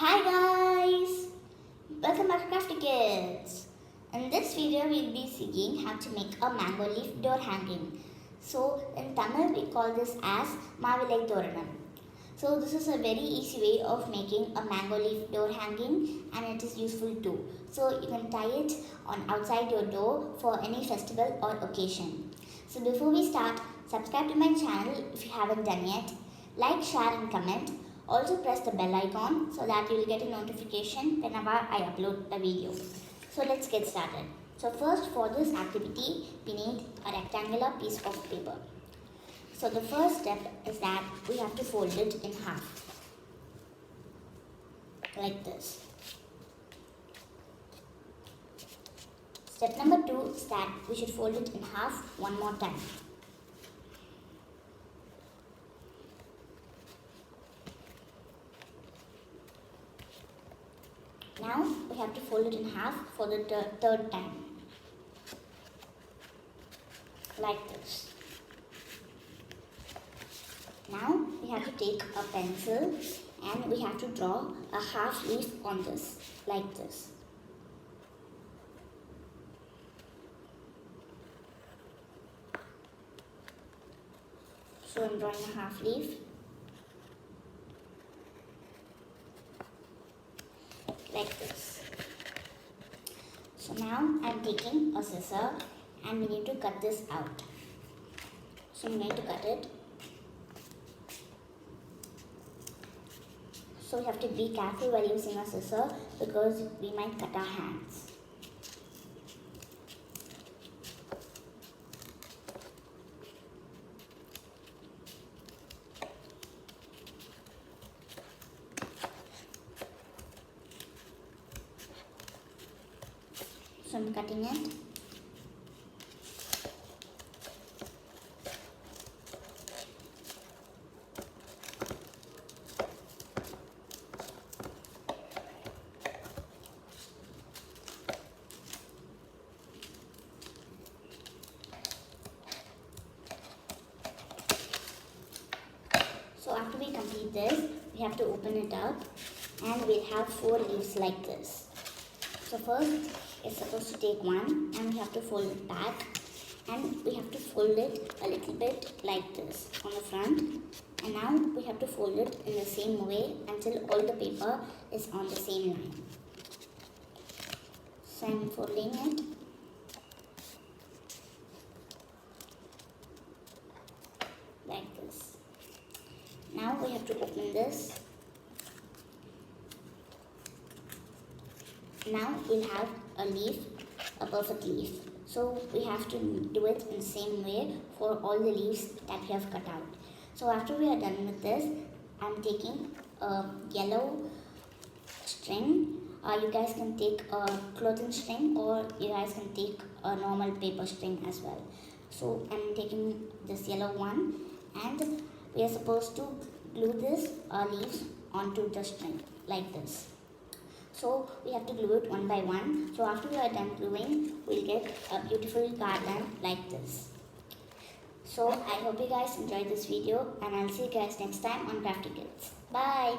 Hi guys! Welcome back to Crafty Kids. In this video we'll be seeing how to make a mango leaf door hanging. So in Tamil we call this as Maavilai Thoranam. So this is a very easy way of making a mango leaf door hanging and it is useful too. So you can tie it on outside your door for any festival or occasion. So before we start, subscribe to my channel if you haven't done yet. Like, share and comment. Also press the bell icon so that you will get a notification whenever I upload a video. So let's get started. So first for this activity we need a rectangular piece of paper. So the first step is that we have to fold it in half. Like this. Step number 2 is that we should fold it in half one more time. Now we have to fold it in half for the third time. Like this. Now we have to take a pencil and we have to draw a half leaf on this. Like this. So I'm drawing a half leaf. Like this. So now I'm taking a scissor and we need to cut this out. So I'm going to cut it. So we have to be careful while using a scissor because we might cut our hands. So I'm cutting it. So after we complete this, we have to open it up and we'll have 4 leaves like this. So first, it's supposed to take one and we have to fold it back and we have to fold it a little bit like this on the front, and now we have to fold it in the same way until all the paper is on the same line. So I'm folding it. Like this. Now we have to open this. Now we'll have a leaf, a perfect leaf. So we have to do it in the same way for all the leaves that we have cut out. So after we are done with this, I'm taking a yellow string. You guys can take a clothing string or you guys can take a normal paper string as well. So I'm taking this yellow one and we are supposed to glue this leaves onto the string like this. So we have to glue it one by one. So after we are done gluing, we'll get a beautiful garland like this. So I hope you guys enjoyed this video and I'll see you guys next time on Crafty Kids. Bye!